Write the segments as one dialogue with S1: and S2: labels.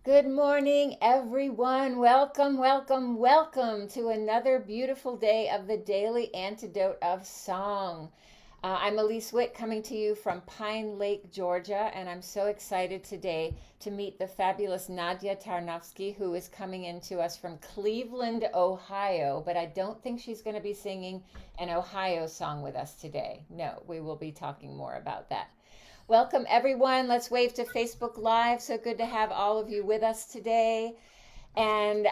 S1: Good morning, everyone. Welcome, welcome, welcome to another beautiful day of the Daily Antidote of Song. I'm Elise Witt coming to you from Pine Lake, Georgia, and I'm so excited today to meet the fabulous Nadia Tarnawsky, who is coming in to us from Cleveland, Ohio. But I don't think she's going to be singing an Ohio song with us today. No, we will be talking more about that. Welcome, everyone. Let's wave to Facebook Live. So good to have all of you with us today. And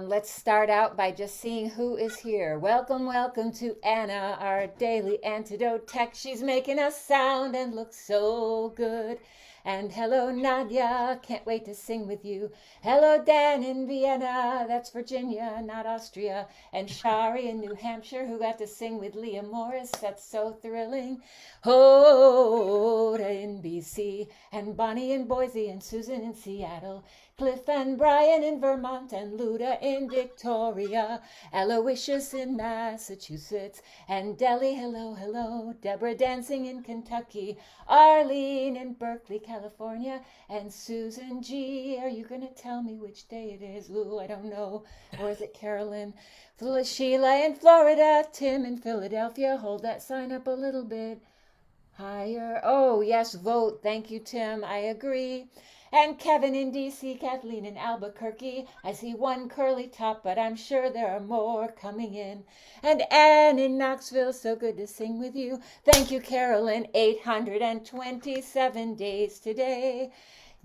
S1: let's start out by just seeing who is here. Welcome, welcome to Anna, our daily antidote tech. She's making us sound and look so good. And hello, Nadia, can't wait to sing with you. Hello, Dan in Vienna, that's Virginia, not Austria. And Shari in New Hampshire, who got to sing with Leah Morris, that's so thrilling. Hoda in BC, and Bonnie in Boise, and Susan in Seattle. Cliff and Brian in Vermont, and Luda in Victoria, Aloysius in Massachusetts, and Deli, hello, hello, Deborah dancing in Kentucky, Arlene in Berkeley, California, and Susan G. Are you going to tell me which day it is? Ooh, I don't know. Or is it Carolyn? Sheila in Florida, Tim in Philadelphia. Hold that sign up a little bit higher. Oh, yes, vote. Thank you, Tim. I agree. And Kevin in DC, Kathleen in Albuquerque. I see one curly top, but I'm sure there are more coming in. And Anne in Knoxville, so good to sing with you. Thank you, Carolyn. 827 days today.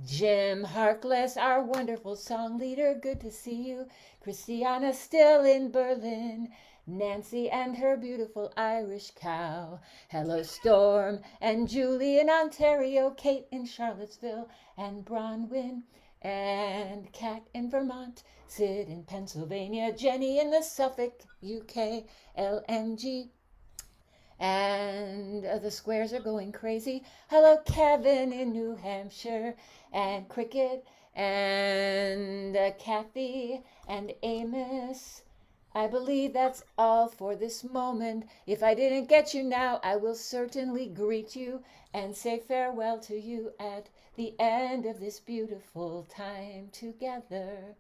S1: Jim Harkless, our wonderful song leader, good to see you. Christiana still in Berlin. Nancy and her beautiful Irish cow. Hello, Storm and Julie in Ontario, Kate in Charlottesville, and Bronwyn and Kat in Vermont, Sid in Pennsylvania, Jenny in the Suffolk, UK, LMG. And the squares are going crazy. Hello, Kevin in New Hampshire, and Cricket, and Kathy, and Amos. I believe that's all for this moment. If I didn't get you now, I will certainly greet you and say farewell to you at the end of this beautiful time together.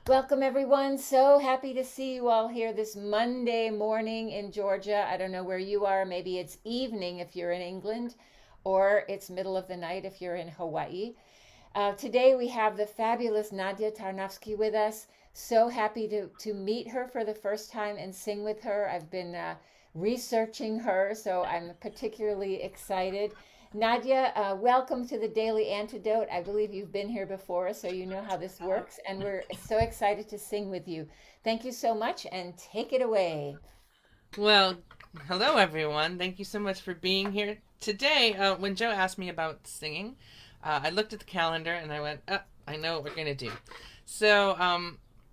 S1: Welcome, everyone. So happy to see you all here this Monday morning in Georgia. I don't know where you are. Maybe it's evening if you're in England, or it's middle of the night if you're in Hawaii. Today we have the fabulous Nadia Tarnawsky with us. So happy to meet her for the first time and sing with her. I've been researching her, so I'm particularly excited. Nadia, welcome to the Daily Antidote. I believe you've been here before, so you know how this works, and we're so excited to sing with you. Thank you so much, and take it away.
S2: Well, hello everyone. Thank you so much for being here today. When Joe asked me about singing, I looked at the calendar and I went, I know what we're going to do. So,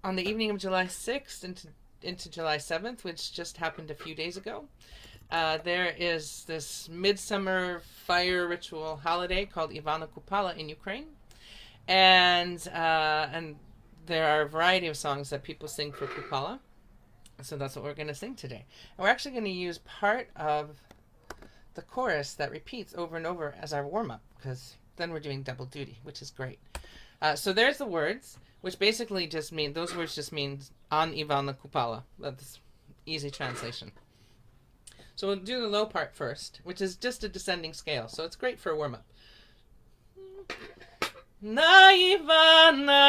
S2: on the evening of July 6th into July 7th, which just happened a few days ago, there is this midsummer fire ritual holiday called Ivana Kupala in Ukraine. And there are a variety of songs that people sing for Kupala. So that's what we're going to sing today. And we're actually going to use part of the chorus that repeats over and over as our warm-up, because then we're doing double duty, which is great. So there's the words, which basically just mean, those words just mean on Ivana Kupala. That's easy translation. So we'll do the low part first, which is just a descending scale. So it's great for a warm-up. Na Ivana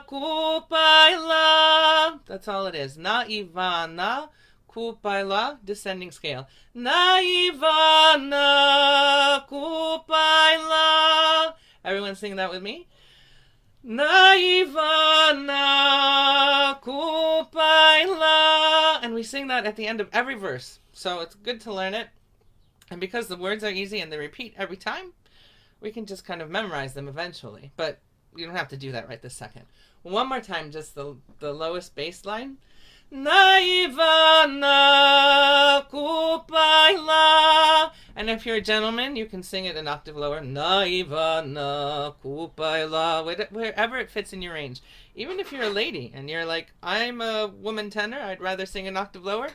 S2: Kupayla. That's all it is. Na Ivana Kupayla, descending scale. Na Ivana Kupayla. Everyone sing that with me? Na Ivana Kupayla. And we sing that at the end of every verse. So it's good to learn it. And because the words are easy and they repeat every time, we can just kind of memorize them eventually. But you don't have to do that right this second. One more time, just the lowest bass line. Na Ivana Kupayla. And if you're a gentleman, you can sing it an octave lower. Na Ivana Kupayla. Wherever it fits in your range. Even if you're a lady and you're like, I'm a woman tenor, I'd rather sing an octave lower.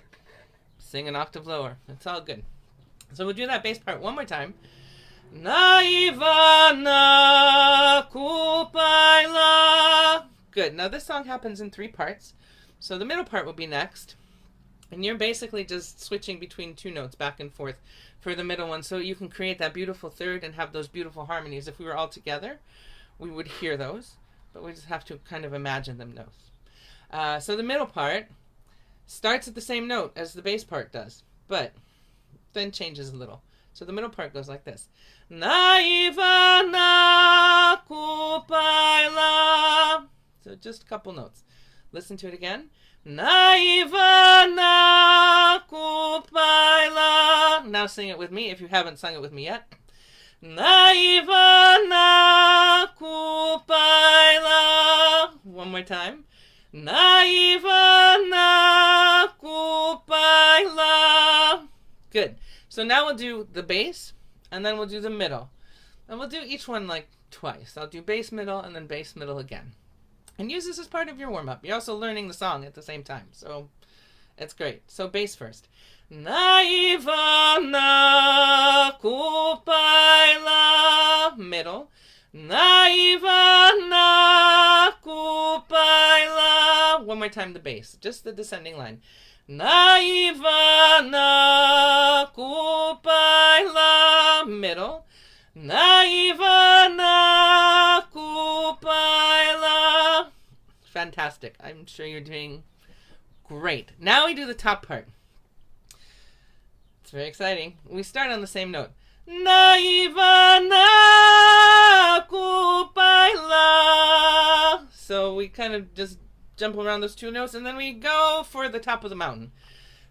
S2: Sing an octave lower. It's all good. So we'll do that bass part one more time. Ivana Kupayla. Good. Now this song happens in 3 parts. So the middle part will be next. And you're basically just switching between 2 notes back and forth for the middle one, so you can create that beautiful third and have those beautiful harmonies. If we were all together, we would hear those, but we just have to kind of imagine them notes. So the middle part starts at the same note as the bass part does, but then changes a little. So the middle part goes like this. Ivana Kupala. So just a couple notes. Listen to it again. Ivana Kupayla. Now sing it with me if you haven't sung it with me yet. Ivana Kupayla. One more time. Ivana Kupayla. Good. So now we'll do the bass, and then we'll do the middle. And we'll do each one like twice. I'll do bass, middle, and then bass, middle again. And use this as part of your warm-up. You're also learning the song at the same time, so it's great. So bass first. Ivana Kupayla. Middle. Ivana Kupayla. One more time the bass, just the descending line. Ivana Kupayla. Middle. Ivana Kupayla. Fantastic. I'm sure you're doing great. Now we do the top part. It's very exciting. We start on the same note. Ivana Kupayla. So we kind of just jump around those 2 notes, and then we go for the top of the mountain.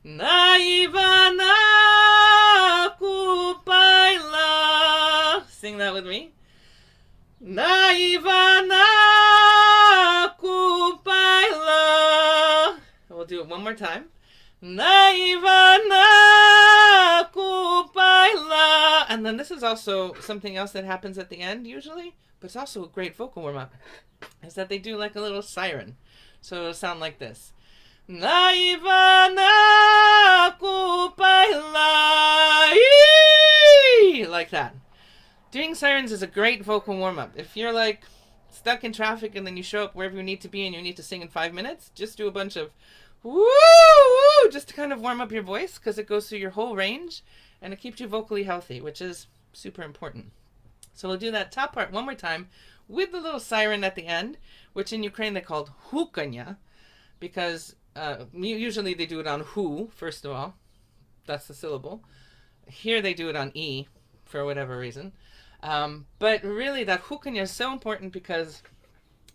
S2: Ivana Kupayla. Sing that with me. Ivana Kupayla. We'll do it one more time. Ivana Kupayla. And then this is also something else that happens at the end usually, but it's also a great vocal warm-up, is that they do like a little siren. So it'll sound like this. Ivana Kupayla. Like that. Doing sirens is a great vocal warm-up. If you're like stuck in traffic and then you show up wherever you need to be and you need to sing in 5 minutes, just do a bunch of woo, woo, just to kind of warm up your voice, because it goes through your whole range and it keeps you vocally healthy, which is super important. So we'll do that top part one more time with the little siren at the end, which in Ukraine they called hukanya, because usually they do it on hu, first of all. That's the syllable. Here they do it on e, for whatever reason. But really that hukanya is so important because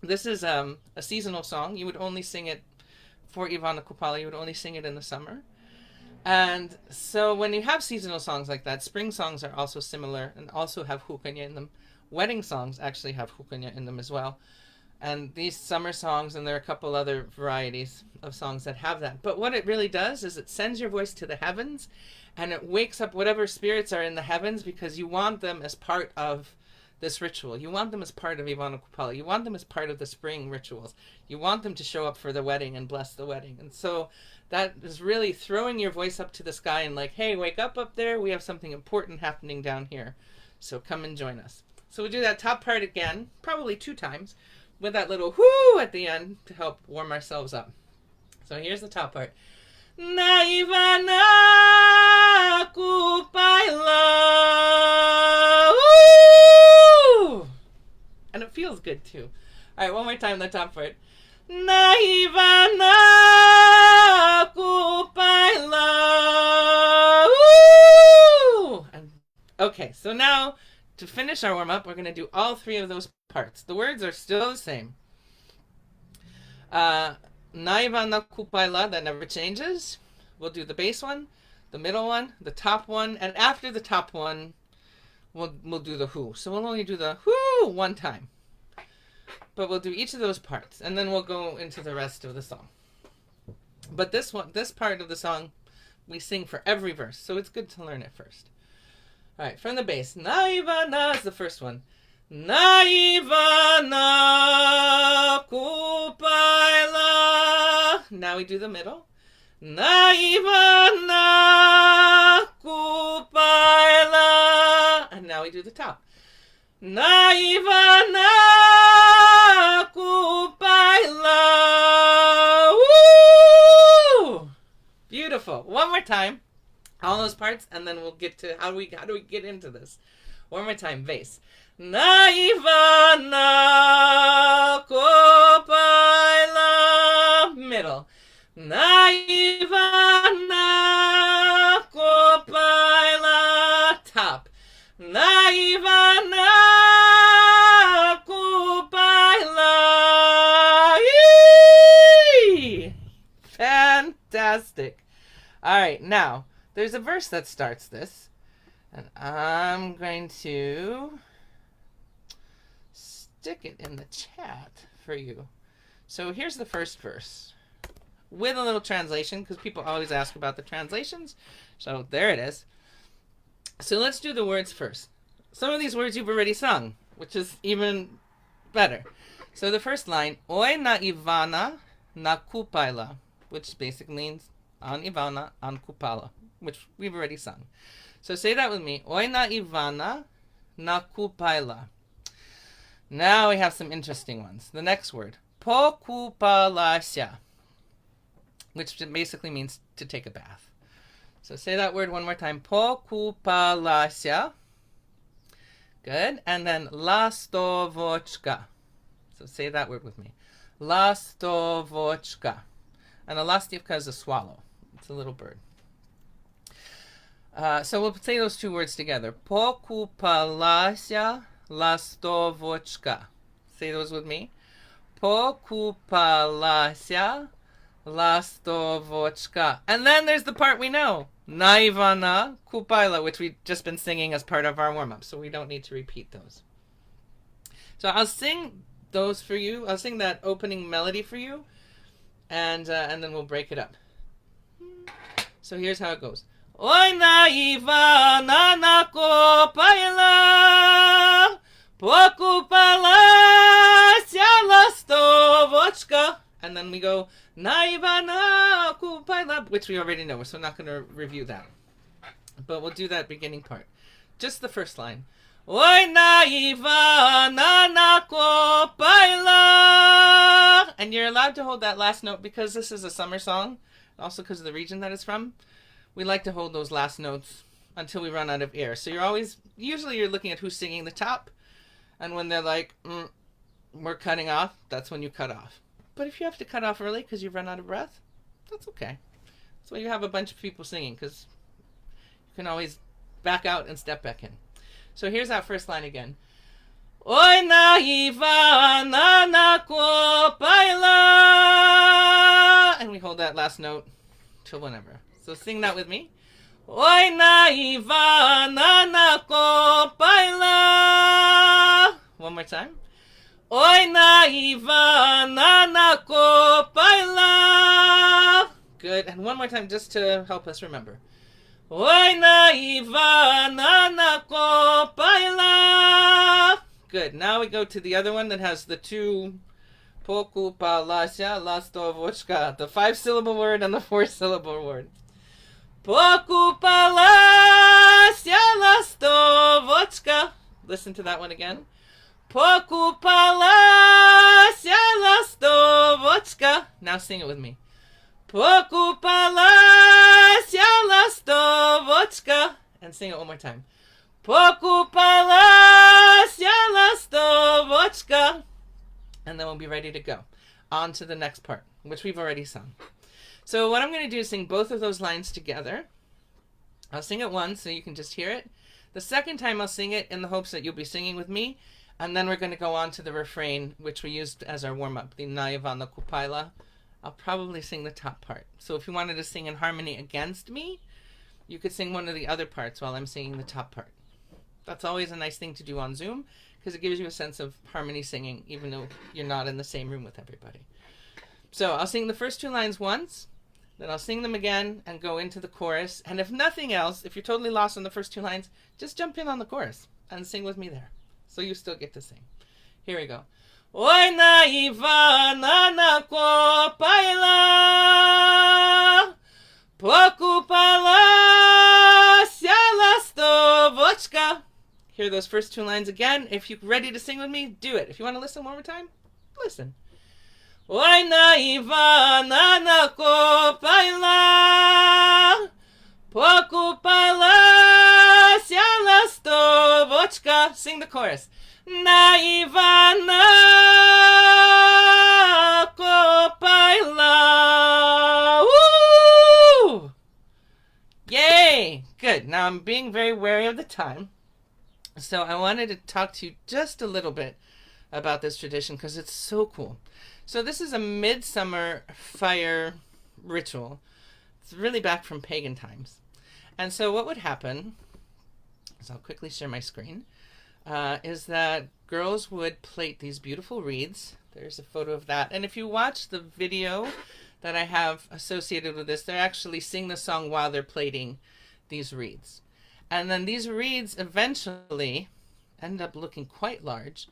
S2: this is a seasonal song. You would only sing it for Ivana Kupala. You would only sing it in the summer. And so when you have seasonal songs like that, spring songs are also similar and also have hukanya in them. Wedding songs actually have hukanya in them as well. And these summer songs, and there are a couple other varieties of songs that have that. But what it really does is it sends your voice to the heavens, and it wakes up whatever spirits are in the heavens, because you want them as part of this ritual. You want them as part of Ivana Kupala. You want them as part of the spring rituals. You want them to show up for the wedding and bless the wedding. And so that is really throwing your voice up to the sky and like, hey, wake up there. We have something important happening down here. So come and join us. So we do that top part again, probably 2 times, with that little whoo at the end to help warm ourselves up. So here's the top part. Ivana Kupayla. Woo! And it feels good too. All right, one more time, the top part. Ivana Kupayla. Woo! And, okay, so now to finish our warm-up, we're going to do all 3 of those parts. The words are still the same. Ivana Kupayla, that never changes. We'll do the bass one, the middle one, the top one, and after the top one, we'll do the who. So we'll only do the who 1 time. But we'll do each of those parts, and then we'll go into the rest of the song. But this part of the song, we sing for every verse, so it's good to learn it first. All right, from the bass. Ivana is the first one. Ivana Kupayla. Now we do the middle. Ivana Kupayla. And now we do the top. Na Ivana Kupayla. Woo! Beautiful. One more time. All those parts, and then we'll get to how do we get into this. One more time, bass. Na Ivana Kupayla. Middle. Na Ivana Kupayla. Top. Na Ivana Kupayla. Yee! Fantastic. All right, now there's a verse that starts this, and I'm going to stick it in the chat for you. So here's the first verse with a little translation, because people always ask about the translations. So there it is. So let's do the words first. Some of these words you've already sung, which is even better. So the first line, Oy na Ivana na Kupayla, which basically means on Ivana, on Kupala, which we've already sung. So say that with me. Oy na Ivana na Kupayla. Now we have some interesting ones. The next word, Pokupalas'ya, which basically means to take a bath. So say that word one more time. Pokupalas'ya. Good. And then lastovochka. So say that word with me. Lastovochka. And a lastovochka is a swallow. It's a little bird. So we'll say those two words together. Pokupalas'ya, lastovochka. Say those with me. Pokupalas'ya, lastovochka. And then there's the part we know. Na Ivana Kupayla, which we've just been singing as part of our warm-up, so we don't need to repeat those. So I'll sing those for you. I'll sing that opening melody for you, and then we'll break it up. So here's how it goes. Oy na Ivana na Kupayla, Pokupalas'ya, lastovochka. And then we go, Na Ivana Kupayla, which we already know, so I'm not going to review that. But we'll do that beginning part. Just the first line. Oy na Ivana na Kupayla. And you're allowed to hold that last note because this is a summer song, also because of the region that it's from. We like to hold those last notes until we run out of air. So usually you're looking at who's singing the top, and when they're like, we're cutting off, that's when you cut off. But if you have to cut off early because you've run out of breath, that's okay. That's why you have a bunch of people singing, because you can always back out and step back in. So here's that first line again. Oy na Ivana na Kupayla. And we hold that last note till whenever. So sing that with me. Oy na Ivana na Kupayla. One more time. Oy na Ivana na Kupayla. Good. And one more time just to help us remember. Oy na Ivana na Kupayla. Good. Now we go to the other one that has the two Pokupalas'ya, lastovochka, the 5-syllable word and the 4-syllable word. Pokupalas'ya, lastovochka. Listen to that one again. Pokupalas'ya, lastovochka. Now sing it with me. Pokupalas'ya, lastovochka. And sing it one more time. Pokupalas'ya, lastovochka. And then we'll be ready to go. On to the next part, which we've already sung. So what I'm going to do is sing both of those lines together. I'll sing it once so you can just hear it. The second time I'll sing it in the hopes that you'll be singing with me. And then we're going to go on to the refrain, which we used as our warm-up, the Na Ivana Kupayla. I'll probably sing the top part. So if you wanted to sing in harmony against me, you could sing one of the other parts while I'm singing the top part. That's always a nice thing to do on Zoom, because it gives you a sense of harmony singing, even though you're not in the same room with everybody. So I'll sing the first two lines once, then I'll sing them again and go into the chorus. And if nothing else, if you're totally lost on the first two lines, just jump in on the chorus and sing with me there. So you still get to sing. Here we go. Oy na Ivana na Kupayla, Pokupalas'ya, lastovochka. hear those first two lines again. If you're ready to sing with me, do it. If you want to listen one more time, listen. Oj na Ivana na Kupayla, Pokupalas'ya, lastovochka. Sing the chorus. Na Ivana Kupayla. Woo! Yay! Good. Now I'm being very wary of the time. So I wanted to talk to you just a little bit about this tradition because it's so cool. So this is a midsummer fire ritual. It's really back from pagan times. And so what would happen, as I'll quickly share my screen, is that girls would plait these beautiful wreaths. There's a photo of that. And if you watch the video that I have associated with this, they actually sing the song while they're plaiting these wreaths. And then these wreaths eventually end up looking quite large,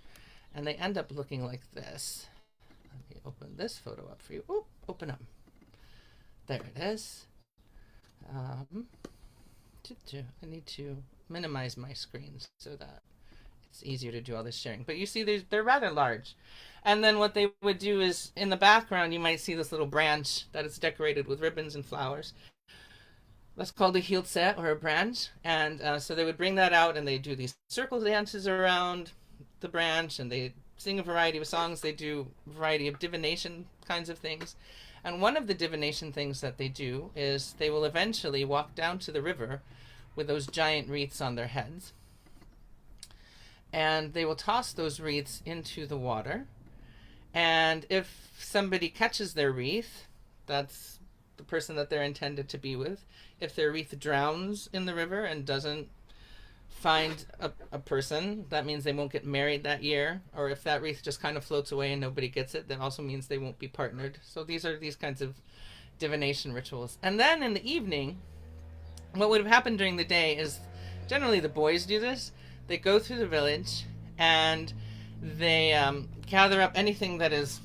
S2: and they end up looking like this. Let me open this photo up for you. Oh, open up. There it is. I need to minimize my screen so that it's easier to do all this sharing. But you see, they're rather large. And then what they would do is, in the background, you might see this little branch that is decorated with ribbons and flowers. That's called a hiltse, or a branch. And so they would bring that out, and they do these circle dances around the branch, and they sing a variety of songs. They do a variety of divination kinds of things. And one of the divination things that they do is they will eventually walk down to the river with those giant wreaths on their heads. And they will toss those wreaths into the water. And if somebody catches their wreath, that's the person that they're intended to be with. If their wreath drowns in the river and doesn't find a person, that means they won't get married that year. Or if that wreath just kind of floats away and nobody gets it, that also means they won't be partnered. So these are these kinds of divination rituals. And then in the evening, what would have happened during the day is, generally the boys do this. They go through the village and they gather up anything that is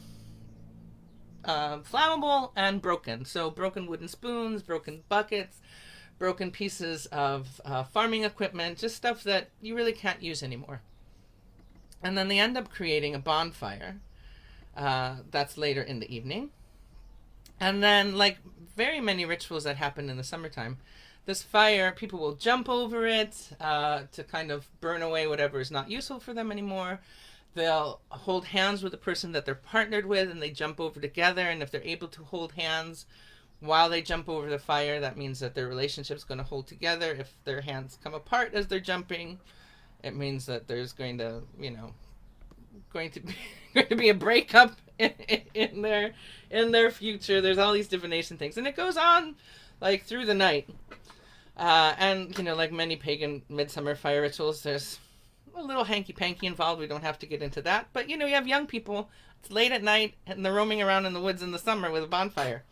S2: flammable and broken. So broken wooden spoons, broken buckets, broken pieces of farming equipment, just stuff that you really can't use anymore. And then they end up creating a bonfire that's later in the evening. And then, like very many rituals that happen in the summertime, this fire, people will jump over it to kind of burn away whatever is not useful for them anymore. They'll hold hands with the person that they're partnered with, and they jump over together. And if they're able to hold hands while they jump over the fire, that means that their relationship's going to hold together. If their hands come apart as they're jumping, it means that there's going to be a breakup in their future. There's all these divination things, and it goes on like through the night. And like many pagan midsummer fire rituals, there's a little hanky-panky involved. We don't have to get into that. But, you have young people. It's late at night, and they're roaming around in the woods in the summer with a bonfire.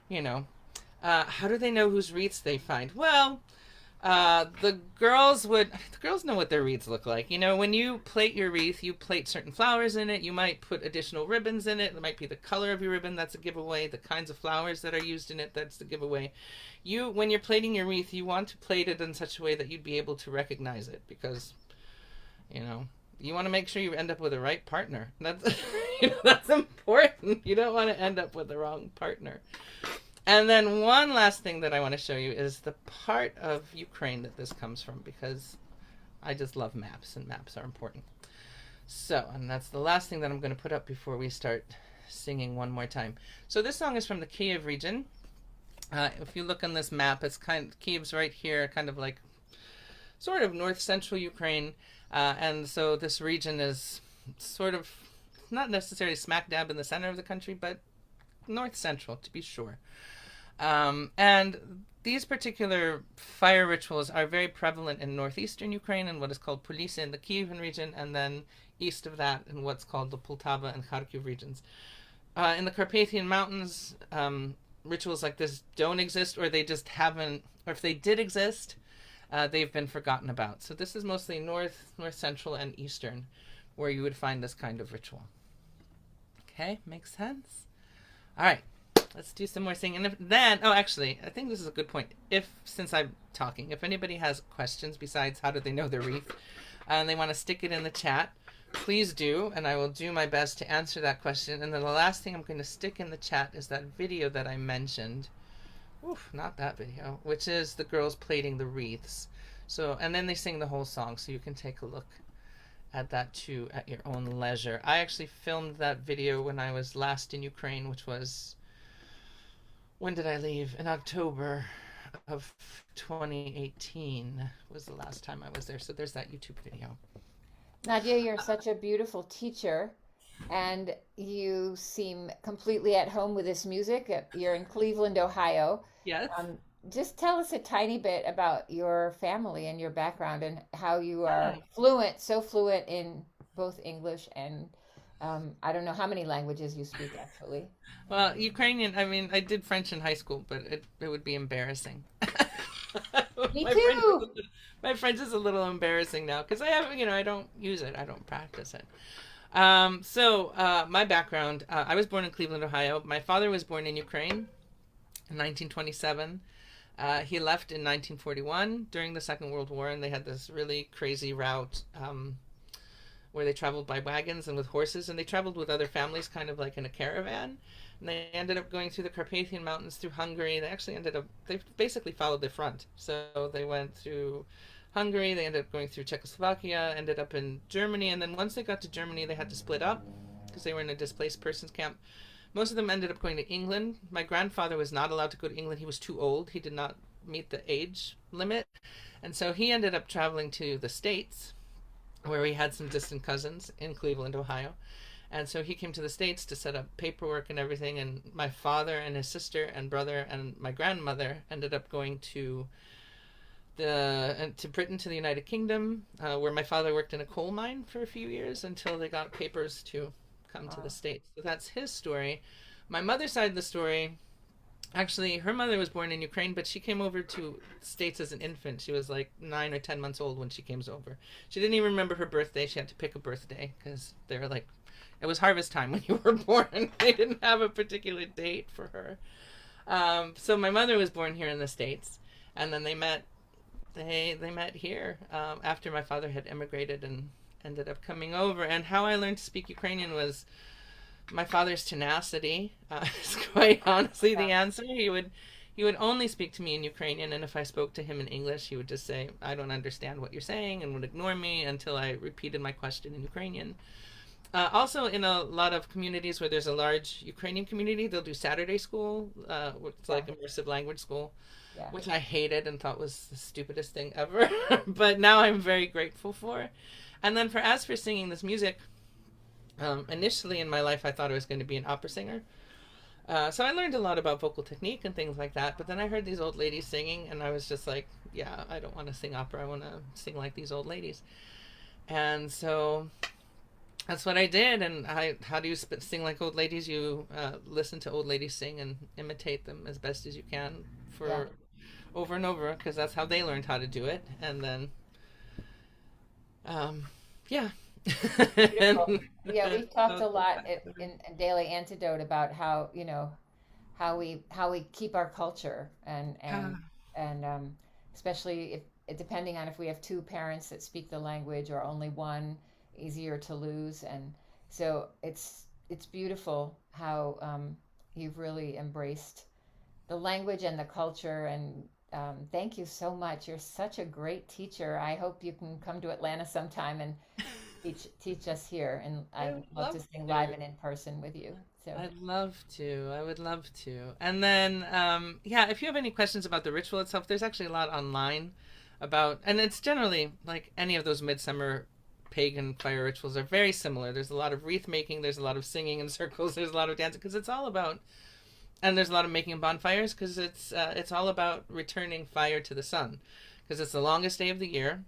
S2: How do they know whose wreaths they find? Well, the girls know what their wreaths look like. When you plait your wreath, you plait certain flowers in it. You might put additional ribbons in it. It might be the color of your ribbon. That's a giveaway. The kinds of flowers that are used in it, that's the giveaway. When you're plaiting your wreath, you want to plait it in such a way that you'd be able to recognize it, because you want to make sure you end up with the right partner. That's that's important. You don't want to end up with the wrong partner. And then one last thing that I want to show you is the part of Ukraine that this comes from, because I just love maps, and maps are important. So, and that's the last thing that I'm going to put up before we start singing one more time. So this song is from the Kyiv region. If you look on this map, it's Kyiv's right here, kind of like sort of north-central Ukraine. And so this region is sort of not necessarily smack dab in the center of the country, but north-central, to be sure. And these particular fire rituals are very prevalent in northeastern Ukraine and what is called Polisy in the Kievan region, and then east of that in what's called the Poltava and Kharkiv regions. In the Carpathian Mountains, rituals like this don't exist, or they just haven't, or if they did exist, they've been forgotten about. So this is mostly north central, and eastern where you would find this kind of ritual. Okay, makes sense? All right, let's do some more singing. And actually, I think this is a good point. Since I'm talking, if anybody has questions besides how do they know their wreath, and they want to stick it in the chat, please do, and I will do my best to answer that question. And then the last thing I'm going to stick in the chat is that video that I mentioned. Oof, not that video, which is the girls plaiting the wreaths. So, and then they sing the whole song, so you can take a look at that too at your own leisure. I actually filmed that video when I was last in Ukraine, which was, when did I leave? In October of 2018 was the last time I was there. So there's that YouTube video.
S1: Nadia, you're such a beautiful teacher, and you seem completely at home with this music. You're in Cleveland, Ohio.
S2: Yes.
S1: Just tell us a tiny bit about your family and your background and how you are so fluent in both English and I don't know how many languages you speak actually.
S2: Well, Ukrainian, I mean, I did French in high school, but it would be embarrassing.
S1: Me too.
S2: My French is a little embarrassing now because I have, I don't use it. I don't practice it. My background, I was born in Cleveland, Ohio. My father was born in Ukraine in 1927. He left in 1941 during the Second World War, and they had this really crazy route where they traveled by wagons and with horses, and they traveled with other families kind of like in a caravan. And they ended up going through the Carpathian Mountains through Hungary. They basically followed the front. So they went through Hungary, they ended up going through Czechoslovakia, ended up in Germany, and then once they got to Germany, they had to split up because they were in a displaced persons camp. Most of them ended up going to England. My grandfather was not allowed to go to England. He was too old. He did not meet the age limit. And so he ended up traveling to the States, where he had some distant cousins in Cleveland, Ohio. And so he came to the States to set up paperwork and everything. And my father and his sister and brother and my grandmother ended up going to Britain, to the United Kingdom, where my father worked in a coal mine for a few years until they got papers to come to the States. So that's his story. My mother's side of the story, actually, her mother was born in Ukraine, but she came over to the States as an infant. She was like 9 or 10 months old when she came over. She didn't even remember her birthday. She had to pick a birthday because they were like, it was harvest time when you were born. They didn't have a particular date for her. So my mother was born here in the States, and then they met here after my father had immigrated and ended up coming over. And how I learned to speak Ukrainian was my father's tenacity. Is quite honestly the answer. He would only speak to me in Ukrainian, and if I spoke to him in English, he would just say, I don't understand what you're saying, and would ignore me until I repeated my question in Ukrainian. Also, in a lot of communities where there's a large Ukrainian community, they'll do Saturday school, it's like immersive language school, which I hated and thought was the stupidest thing ever. But now I'm very grateful for. And then as for singing this music, initially in my life I thought I was going to be an opera singer. So I learned a lot about vocal technique and things like that. But then I heard these old ladies singing, and I was just like, yeah, I don't want to sing opera. I want to sing like these old ladies. And so that's what I did. And how do you sing like old ladies? You listen to old ladies sing and imitate them as best as you can for over and over, because that's how they learned how to do it. And then,
S1: Beautiful. Yeah, we've talked a lot in Daily Antidote about how how we keep our culture and especially if depending on if we have two parents that speak the language or only one, easier to lose. And so it's beautiful how you've really embraced the language and the culture. And thank you so much. You're such a great teacher. I hope you can come to Atlanta sometime and teach us here. And I'd love to sing live and in person with you. So
S2: I'd love to. I would love to. And then, if you have any questions about the ritual itself, there's actually a lot online about, and it's generally like any of those midsummer pagan fire rituals are very similar. There's a lot of wreath making, there's a lot of singing in circles, there's a lot of dancing, because it's all about, and there's a lot of making bonfires, because it's all about returning fire to the sun, because it's the longest day of the year,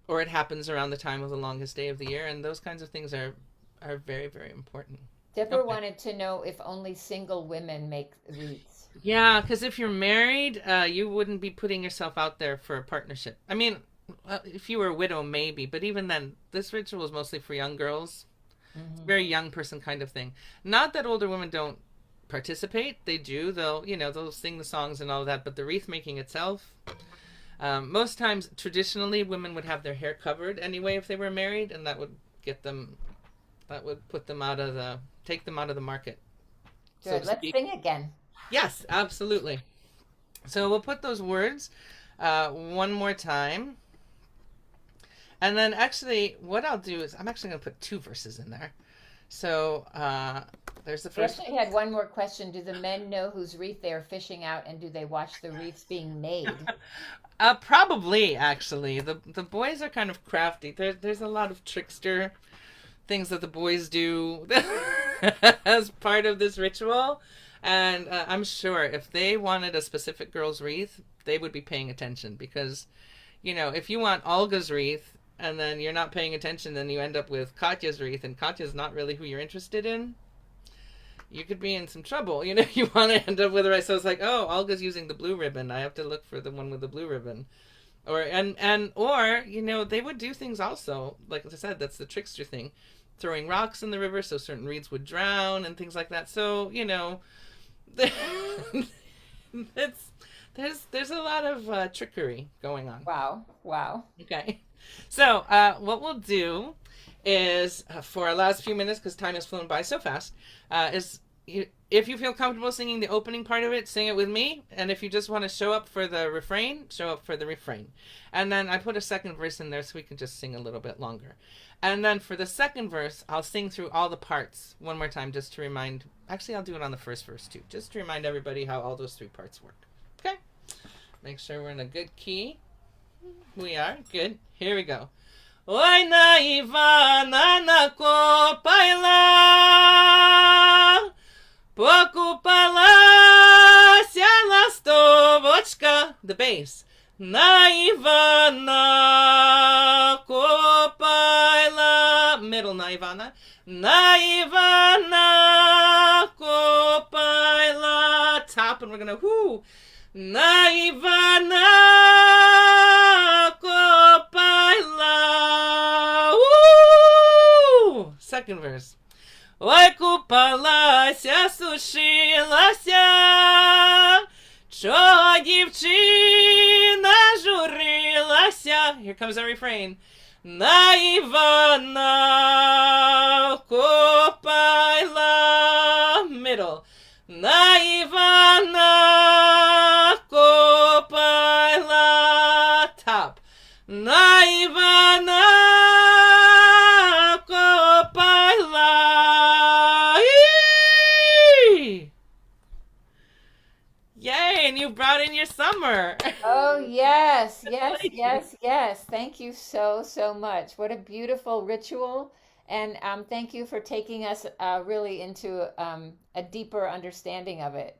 S2: or it happens around the time of the longest day of the year, and those kinds of things are very, very important.
S1: Deborah wanted to know if only single women make wreaths.
S2: Yeah, because if you're married, you wouldn't be putting yourself out there for a partnership. I mean, if you were a widow, maybe, but even then, this ritual is mostly for young girls. It's a very young person kind of thing. Not that older women don't participate. They do. They'll sing the songs and all that, but the wreath making itself, Most times, traditionally, women would have their hair covered anyway if they were married, and that would put them out of take them out of the market, so
S1: Good.
S2: to
S1: Let's
S2: speak.
S1: sing again.
S2: Yes, absolutely. So we'll put those words one more time. And then actually, what I'll do is I'm actually going to put two verses in there. So there's the
S1: We
S2: first.
S1: actually had one more question. Do the men know whose wreath they are fishing out, and do they watch the wreaths being made?
S2: Probably, actually. The boys are kind of crafty. There's a lot of trickster things that the boys do as part of this ritual. And I'm sure if they wanted a specific girl's wreath, they would be paying attention because, if you want Olga's wreath and then you're not paying attention, then you end up with Katya's wreath, and Katya's not really who you're interested in. You could be in some trouble. You want to end up with the right. So it's like, oh, Olga's using the blue ribbon. I have to look for the one with the blue ribbon. Or they would do things also. Like I said, that's the trickster thing. Throwing rocks in the river so certain reeds would drown and things like that. So, there's a lot of trickery going on.
S1: Wow. Wow.
S2: Okay. So what we'll do is for our last few minutes, because time has flown by so fast, if you feel comfortable singing the opening part of it, sing it with me. And if you just want to show up for the refrain, show up for the refrain. And then I put a second verse in there so we can just sing a little bit longer. And then for the second verse, I'll sing through all the parts one more time just to remind. Actually, I'll do it on the first verse too, just to remind everybody how all those three parts work. Okay? Make sure we're in a good key. We are. Good. Here we go. Oi na Ivana na Kupayla, Pokupalas'ya lastovochka. The bass. Na Ivana Kupayla. Middle na Ivana. Na Ivana Kupayla. Top, and we're gonna whoo. Na Ivana Kupayla. Woo! Second verse. Oi Kupalas'ya, sushylas'ya, Choho divchyna, zhurylas'ya. Here comes our refrain. Na Ivana Kupayla. Middle. Na Ivana Kupayla. Top. Na Ivana Kupayla. Yay, and you brought in your summer.
S1: Oh, yes, yes, yes, yes. Thank you so, so much. What a beautiful ritual. And thank you for taking us really into a deeper understanding of it.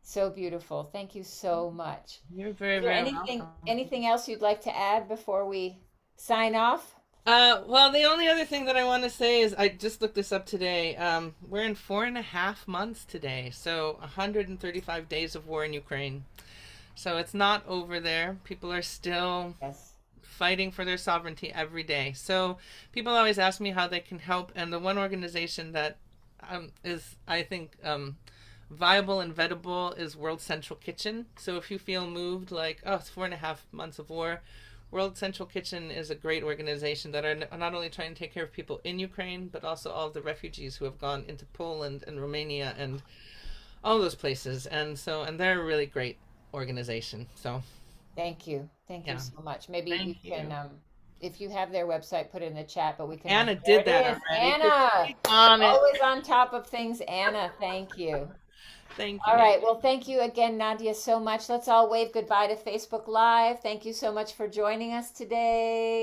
S1: So beautiful. Thank you so much.
S2: You're very,
S1: Is there
S2: very
S1: anything
S2: welcome.
S1: anything else you'd like to add before we sign off?
S2: Well, the only other thing that I want to say is I just looked this up today. We're in 4.5 months today, so 135 days of war in Ukraine. So it's not over there. People are still
S1: Yes.
S2: fighting for their sovereignty every day. So people always ask me how they can help, and the one organization that is, I think, viable and vetable is World Central Kitchen. So if you feel moved, like, oh, it's 4.5 months of war, World Central Kitchen is a great organization that are not only trying to take care of people in Ukraine, but also all of the refugees who have gone into Poland and Romania and all those places. And they're a really great organization. So
S1: Thank you. Thank you
S2: yeah,
S1: so much. Maybe you
S2: thank
S1: can,
S2: you.
S1: if you have their website, put it in the chat, but we can.
S2: Anna
S1: There
S2: did
S1: it
S2: that
S1: is.
S2: already.
S1: Anna,
S2: She's on it.
S1: always on top of things. Anna, thank you.
S2: Thank
S1: All
S2: you.
S1: right. Well, thank you again, Nadia, so much. Let's all wave goodbye to Facebook Live. Thank you so much for joining us today.